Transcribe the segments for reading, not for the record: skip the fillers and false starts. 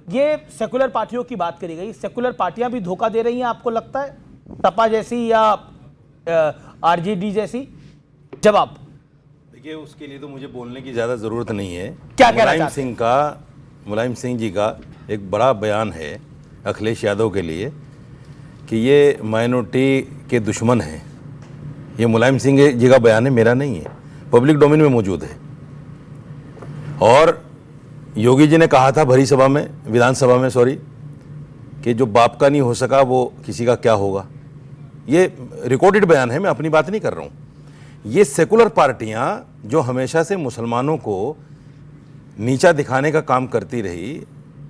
ये सेकुलर पार्टियों की बात करी गई, सेकुलर पार्टियां भी धोखा दे रही हैं आपको लगता है, सपा जैसी या आरजेडी जैसी? जवाब। देखिए, उसके लिए तो मुझे बोलने की ज़्यादा ज़रूरत नहीं है। क्या कहना चाहते हैं? मुलायम सिंह जी का एक बड़ा बयान है अखिलेश यादव के लिए कि ये माइनॉरिटी के दुश्मन हैं। ये मुलायम सिंह जी का बयान है, मेरा नहीं है, पब्लिक डोमेन में मौजूद है। और योगी जी ने कहा था भरी सभा में, विधानसभा में सॉरी, कि जो बाप का नहीं हो सका वो किसी का क्या होगा। ये रिकॉर्डेड बयान है, मैं अपनी बात नहीं कर रहा हूँ। ये सेकुलर पार्टियाँ जो हमेशा से मुसलमानों को नीचा दिखाने का काम करती रही,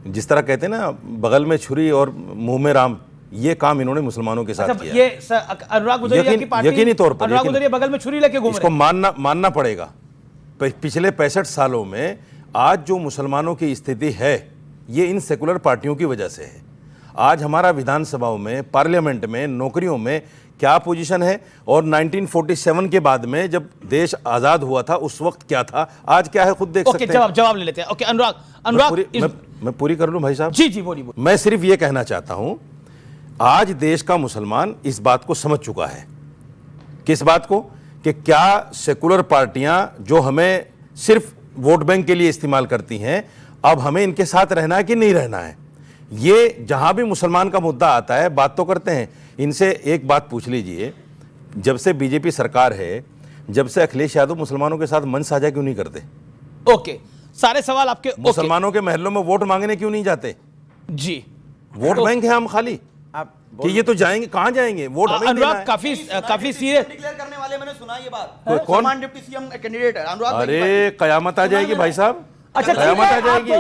जिस तरह कहते हैं ना बगल में छुरी और मुंह में राम, ये काम इन्होंने मुसलमानों के साथ किया। ये अनुराग गुजरिया की पार्टी, यकीनी तौर पर अनुराग गुजरिया बगल में छुरी लेके घूम रहे हैं। इसको मानना पड़ेगा। पिछले 65 सालों में आज जो मुसलमानों की स्थिति है ये इन सेकुलर पार्टियों की वजह से है। आज हमारा विधानसभाओं में, पार्लियामेंट में, नौकरियों में क्या पोजीशन है, और 1947 के बाद में जब देश आजाद हुआ था उस वक्त क्या था, आज क्या है, खुद देख सकते हैं। जवाब ले लेते हैं। ओके अनुराग, मैं पूरी कर लूं भाई साहब? जी बोलिए। मैं सिर्फ ये कहना चाहता हूं, आज देश का मुसलमान इस बात को समझ चुका है। किस बात को? कि क्या सेकुलर पार्टियां जो हमें सिर्फ वोट बैंक के लिए इस्तेमाल करती हैं, अब हमें इनके साथ रहना है कि नहीं रहना है। ये जहां भी मुसलमान का मुद्दा आता है बात तो करते हैं। इनसे एक बात पूछ लीजिए, जब से बीजेपी सरकार है, जब से अखिलेश यादव मुसलमानों के साथ मंच साझा क्यों नहीं करते? ओके, सारे सवाल आपके। मुसलमानों के महलों में वोट मांगने क्यों नहीं जाते? जी, वोट बैंक है हम खाली कि ये तो जाएंगे, कहां जाएंगे? वोट हमें देना है। काफी सीरियस डिक्लेयर करने वाले मैंने सुना ये बात। कौन? डिप्टी सीएम कैंडिडेट है अनुराग। अरे कयामत आ जाएगी भाई साहब। अच्छा, कयामत आ जाएगी,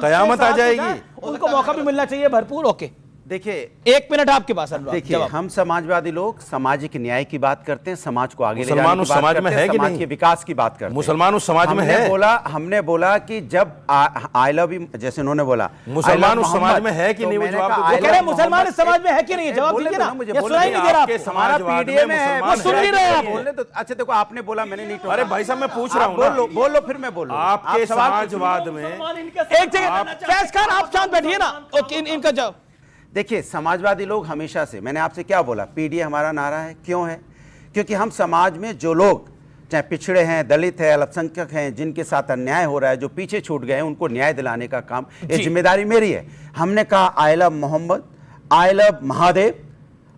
कयामत आ जाएगी। उनको मौका भी मिलना चाहिए भरपूर। ओके, देखिए 1 मिनट आपके पास अनुराग। देखिए, हम समाजवादी लोग सामाजिक न्याय की बात करते हैं, समाज को आगे ले जाने की बात समाज करते में हैं, है कि समाज नहीं? के विकास की बात करते हैं। मुसलमान उस समाज में है। हमने बोला कि जब आई लव यू, जैसे उन्होंने बोला मुसलमान उस समाज में है कि नहीं, वो जवाब वो कह रहे हैं मुसलमान इस समाज में है कि नहीं, जवाब दीजिए ना। मुझे ये सुनाई नहीं दे रहा आपको। समाजवाद पीडीए में है, मुसलमान सुन नहीं रहे आप। बोलने तो अच्छा, देखो आपने बोला, मैंने नहीं टोका। अरे भाई साहब, मैं पूछ रहा हूँ, बोल लो फिर मैं बोलूं। आपके समाजवाद में एक जगह फैज खान आप शांत बैठिए ना। ओके, इनका जवाब। देखिए, समाजवादी लोग हमेशा से, मैंने आपसे क्या बोला, पीडीए हमारा नारा है। क्यों है? क्योंकि हम समाज में जो लोग चाहे पिछड़े हैं, दलित है, अल्पसंख्यक हैं, जिनके साथ अन्याय हो रहा है, जो पीछे छूट गए हैं, उनको न्याय दिलाने का काम, ये जिम्मेदारी मेरी है। हमने कहा I love Mohammed, I love Mahadev.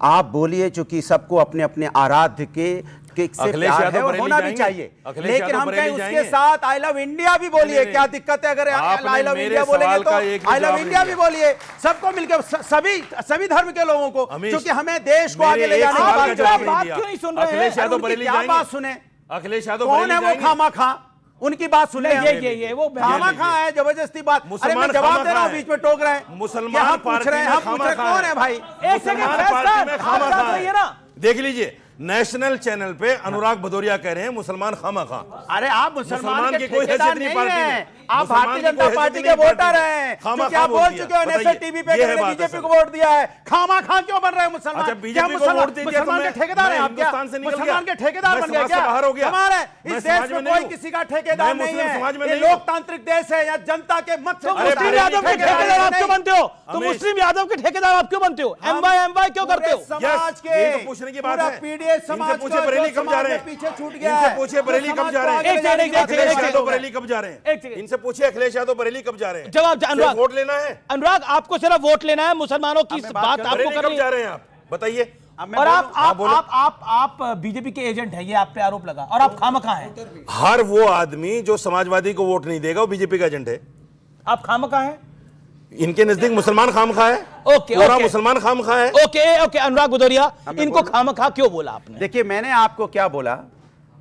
आप बोलिए, चूंकि सबको अपने अपने आराध्य के से प्यार है और होना भी चाहिए, लेकिन हम कहें उसके साथ आई लव इंडिया भी बोलिए। क्या दिक्कत है अगर आई लव इंडिया बोलेंगे तो? आई लव इंडिया भी बोलिए, सबको मिलकर, सभी धर्म के लोगों को, क्योंकि हमें देश को आगे ले जाने की बात क्यों नहीं सुन रहे हैं? अखिलेश यादव बरेली जाएंगे? बात सुने, अखिलेश यादव कौन है वो खामा खा? उनकी बात सुने। ये वो खामा खा है, जबरदस्ती बात। अरे मैं जवाब दे रहा हूं, बीच में टोक रहे हैं। मुसलमान हम पूछ रहे हैं कौन है भाई? एक सेकंड, फैज खान रहिए ना। देख लीजिए, नेशनल चैनल पे अनुराग भदौरिया कह रहे हैं मुसलमान खामा खा। अरे आप मुसलमान के कोई ठेकेदार नहीं हैं, आप भारतीय जनता पार्टी के वोटर हैं। क्योंकि आप बोल चुके हो नेशनल टीवी पे कि मैंने बीजेपी को वोट दिया है। खामा खा क्यों बन रहे हैं मुसलमान? अच्छा, बीजेपी को वोट दे दिया, मुसलमान के ठेकेदार हैं आप क्या? मुसलमान के ठेकेदार बन गए क्या? बाहर हो गया। हमारे इस देश में कोई किसी का ठेकेदार नहीं है। ये लोकतांत्रिक देश है, या जनता के मत से। मुस्लिम यादव के ठेकेदार आप क्यों बनते हो? तो मुस्लिम यादव के ठेकेदार आप क्यों बनते हो? एमवाई क्यों करते हो? समाज के पूछने की बात है। पीडीए समाज का बरेली कब जा रहे हैं? पीछे छूट गया इनसे है। पूछिए बरेली कब जा रहे हैं? अखिलेश यादव बरेली कब जा रहे हैं? इनसे पूछिए अखिलेश यादव बरेली कब जा रहे हैं? जवाब अनुराग, वोट लेना है। अनुराग आपको सिर्फ वोट लेना है, मुसलमानों की बात आपको कब करनी जा है। रहे हैं आप बताइए। और आप बीजेपी के एजेंट हैं, ये आप पे आरोप लगा, और आप खामखा हैं। हर वो आदमी जो समाजवादी को वोट नहीं देगा वो बीजेपी का एजेंट है। आप खामखा हैं, इनके नजदीक मुसलमान खामखा है। ओके, पूरा मुसलमान खामखा है। ओके अनुराग भदौरिया, इनको खामखा क्यों बोला आपने? देखिए, मैंने आपको क्या बोला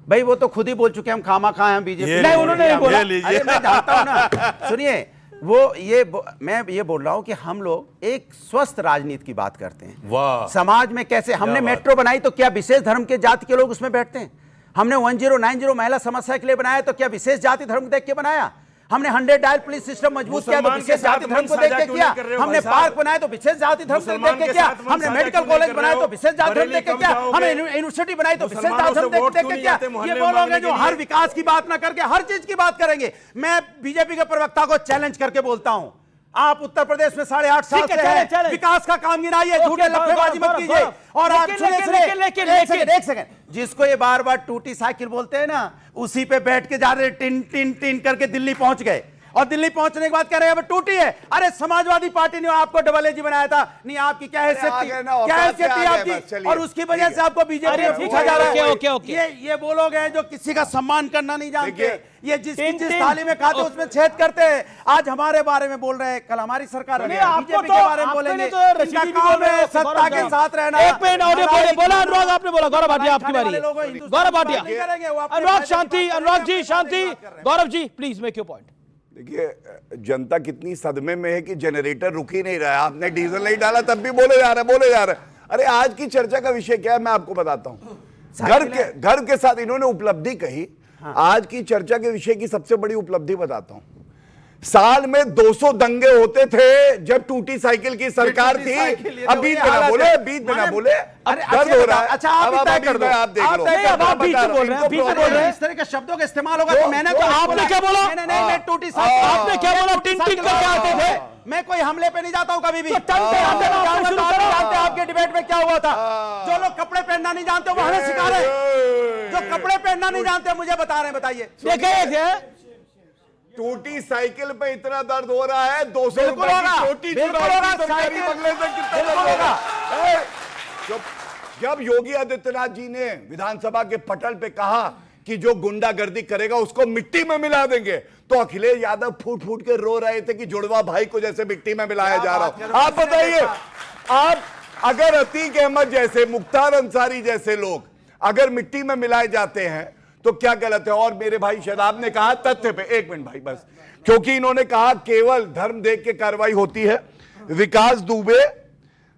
भाई, वो तो खुद ही बोल चुके हैं, हम खामा खा हैं बीजेपी। नहीं, उन्होंने नहीं बोला। अरे मैं जानता हूं ना, सुनिए, मैं ये बोल रहा हूं कि हम लोग एक स्वस्थ राजनीति की बात करते हैं। वाह, समाज में कैसे हमने मेट्रो बनाई, तो क्या विशेष धर्म के जाति के लोग उसमें बैठते हैं? हमने 1090 महिला समस्या के लिए बनाया, तो क्या विशेष जाति धर्म देख के बनाया? हमने 100 डायल पुलिस सिस्टम मजबूत किया, तो विशेष जाति धर्म को देख के किया। हमने पार्क बनाए, तो विशेष जाति धर्म को देख के किया। हमने मेडिकल कॉलेज बनाए, तो विशेष जाति धर्म देख के किया। हमने यूनिवर्सिटी बनाई, तो विशेष जाति धर्म देख के किया। ये बोलोगे जो हर विकास की बात ना करके हर चीज की बात करेंगे। मैं बीजेपी के प्रवक्ता को चैलेंज करके बोलता हूं, आप उत्तर प्रदेश में 8.5 साल ठीक है, से चले, हैं, चले। विकास का काम गिनाइए, ओके, झूठे लफेबाजी मत गौरव, कीजिए। गौरव। और आप लेकिन, एक सेकंड, जिसको ये बार बार टूटी साइकिल बोलते हैं ना, उसी पे बैठ के जा रहे टिन टिन टिन करके दिल्ली पहुंच गए, और दिल्ली पहुंचने के बाद कह रहे हैं अब टूटी है। अरे समाजवादी पार्टी ने आपको डबल एजी बनाया था, नहीं आपकी क्या हैसियत थी, क्या हैसियत थी आपकी, और उसकी वजह से आपको बीजेपी में पूछा जा रहा है। ओके। ये वो लोग हैं जो किसी का सम्मान करना नहीं जानते, ये जिस टिन- थाली में खाते उसमें छेद करते हैं। आज हमारे बारे में बोल रहे हैं, कल हमारी सरकार नहीं, बीजेपी आपको के तो बारे में आपके बोलेंगे। लिए तो रशीदी इनका भी काम बोल रहे है हो, सत्ता गौरव के साहब। साथ रहना। एक मिनट और बोला अनुराग, आपने बोला। गौरव भाटिया आपकी बारी है। गौरव भाटिया, अनुराग शांति, अनुराग जी शांति, Gaurav ji please make your point. देखिए, जनता कितनी सदमे में है कि जनरेटर रुक ही नहीं रहा है। आपने डीजल नहीं डाला तब भी बोले जा रहे हैं। अरे आज की चर्चा का विषय क्या है मैं आपको बताता हूं। घर के साथ इन्होंने उपलब्धि कही। आज की चर्चा के विषय की सबसे बड़ी उपलब्धि बताता हूं। साल में 200 दंगे होते थे जब टूटी साइकिल की सरकार थी। अब बीच में ना बोले, बीच में ना बोले। दर्द हो रहा है। अच्छा, आप तय कर दो, आप देख लो। नहीं, अब आप बीच में बोल रहे हैं, बीच में बोल रहे हैं। इस तरह के शब्दों का इस्तेमाल होगा तो मैंने तो आपने क्या बोला? नहीं, मैं टूटी साइकिल, आपने क्या बोला? टिन टिन करके आते थे। मैं कोई हमले पे नहीं जाता हूं कभी भी। जानते आपके डिबेट में क्या हुआ था? जो लोग कपड़े पहनना नहीं जानते वो हमें सिखा रहे हैं। जो कपड़े पहनना नहीं जानते मुझे बता रहे हैं, बताइए। देखिए टूटी साइकिल पे इतना दर्द हो रहा है। 200 बिल्कुल रुपए की होगा, छोटी बिल्कुल चुराई होगा, की सरकारी साइकिल- बंगले से कितना बिल्कुल दर्द होगा। होगा। जब योगी आदित्यनाथ जी ने विधानसभा के पटल पे कहा कि जो गुंडागर्दी करेगा उसको मिट्टी में मिला देंगे, तो अखिलेश यादव फूट फूट के रो रहे थे कि जुड़वा भाई को जैसे मिट्टी में मिलाया जा रहा है। आप बताइए, आप अगर अतीक अहमद जैसे, मुख्तार अंसारी जैसे लोग अगर मिट्टी में मिलाए जाते हैं तो क्या गलत है? और मेरे भाई शराब ने कहा तथ्य पे, एक मिनट भाई बस, क्योंकि इन्होंने कहा केवल धर्म देख के कार्रवाई होती है। विकास दुबे,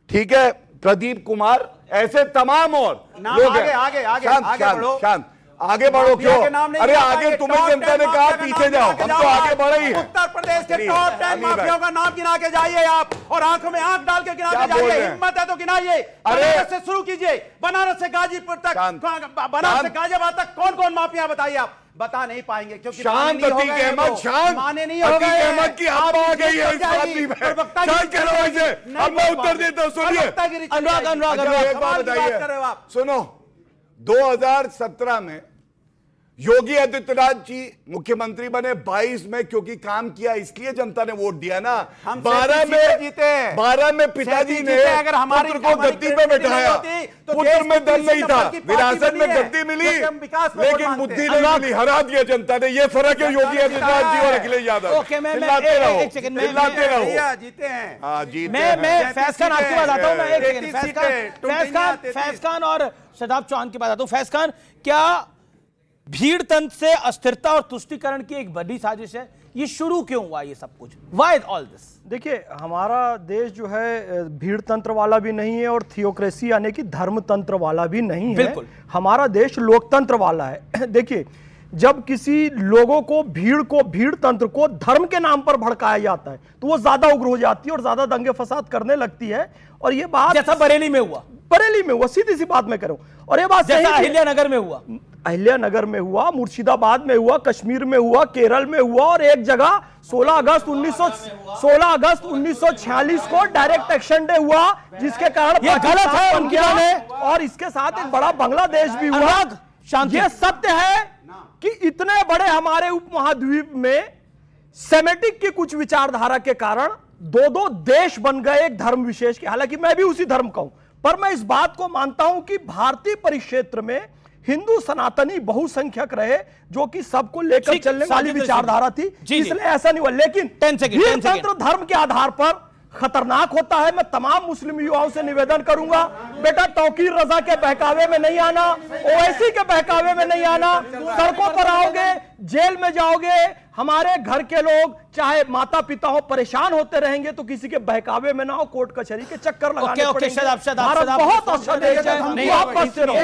ठीक है, प्रदीप कुमार, ऐसे तमाम और नाम लोग हैं। आगे शांत, आगे शांत, बढ़ो। शांत, आगे बढ़ो। क्यों? के नाम नहीं अरे लिया आगे जाएंगे। तुम्हें टॉप जनता 10 ने कहा माफिया का पीछे नाम जाओ, गिना के हम तो जाओ। आगे बढ़े ही हैं। उत्तर प्रदेश के Please, टॉप 10 अमीर माफियाओं का नाम गिना के जाइए आप, और आंखों में आंख डाल के गिना क्या के बोल जाइए। रहे हैं? हिम्मत है तो गिनाइए। अरे- बनारस से शुरू कीजिए, बनारस से गाजीपुर तक, शांत, बनारस से शांत। गाजियाबाद तक कौन कौन माफिया बताइए आप। बता नहीं पाएंगे क्योंकि शांत, माने नहीं हो अतीक गए हैं अहमद, वो। शांत। माने नहीं हो अतीक गए हैं। अहमद की आप आ गई है इस जाएगी। बातचीत में। प्रवक्तागिरी शांत करो चल इसे। जाएगी। अब मैं उत्तर देता हूं, सुनिए। प्रवक्तागिरी चल अनुराग, जाएगी। अनुराग, अच्छा, अनुराग, एक बात सवाल की बात कर रहे हो बताइए, आप। सुनो, 2017 में योगी आदित्यनाथ जी मुख्यमंत्री बने, 22 में क्योंकि काम किया इसलिए जनता ने वोट दिया ना। हम 12 सीटें में जीते हैं। 12 में पिताजी ने अगर हमारी पुत्र को गद्दी पे बैठाया। पुत्र में दम नहीं था, विरासत में गद्दी मिली, लेकिन बुद्धि नहीं मिली, हरा दिया जनता ने। ये फर्क है योगी आदित्यनाथ जी और अखिलेश यादव। ओके, मैं चिल्लाते रहो, एक सेकंड, चिल्लाते रहो। जीते हैं। हाँ, जीते मैं हैं। फैज खान आपके पास आता हूं। मैं एक 33 सेकंड, सीटें, फैज खान और शदाब चौहान के पास आता हूं। फैज खान, क्या भीड़ तंत्र से अस्थिरता और तुष्टीकरण की एक बड़ी साजिश है? ये शुरू क्यों हुआ ये सब कुछ? Why all this? देखिए, हमारा देश जो है भीड़ तंत्र वाला भी नहीं है और थियोक्रेसी यानी कि धर्म तंत्र वाला भी नहीं है। बिल्कुल। हमारा देश लोकतंत्र वाला है। देखिए, जब किसी लोगों को भीड़ तंत्र को धर्म के नाम पर भड़काया जाता है तो वो ज्यादा उग्र हो जाती है और ज्यादा दंगे फसाद करने लगती है। और ये बात जैसा बरेली में हुआ, बरेली में हुआ, सीधी सी बात मैं करूं। और ये बात जैसा सही है। अहिल्यानगर में हुआ, अहिल्यानगर में हुआ, मुर्शिदाबाद में हुआ, कश्मीर में हुआ, केरल में हुआ, और एक जगह 16 अगस्त 1946 को डायरेक्ट एक्शन डे हुआ, जिसके कारण ये गलत है बन उनकी गया। बात। और इसके साथ एक बड़ा बांग्लादेश भी हुआ। अनुराग, शांति। ये सत्य है कि इतने बड़े हमारे उपमहाद्वीप में सेमेटिक की कुछ विचारधारा के कारण दो देश बन गए एक धर्म विशेष के। हालांकि मैं भी उसी धर्म का हूं, पर मैं इस बात को मानता हूं कि भारतीय परिक्षेत्र में हिंदू सनातनी बहुसंख्यक रहे, जो कि सबको लेकर ठीक, चलने वाली साजिद विचारधारा थी, जी, इसलिए ऐसा नहीं हुआ। लेकिन 10 सेकंड, 10 सेकंड। तंत्र धर्म के आधार पर खतरनाक होता है। मैं तमाम मुस्लिम युवाओं से निवेदन करूंगा, बेटा तौकीर रजा के बहकावे में नहीं आना, ओवैसी के बहकावे में नहीं आना। सड़कों पर आओगे, जेल में जाओगे, हमारे घर के लोग चाहे माता पिता हो परेशान होते रहेंगे, तो किसी के बहकावे में ना हो, कोर्ट कचहरी के चक्कर लगाने ओके, पड़ेंगे। शदाब, भारत बहुत अच्छा देश है, नहीं, हमको आप बचते रहो।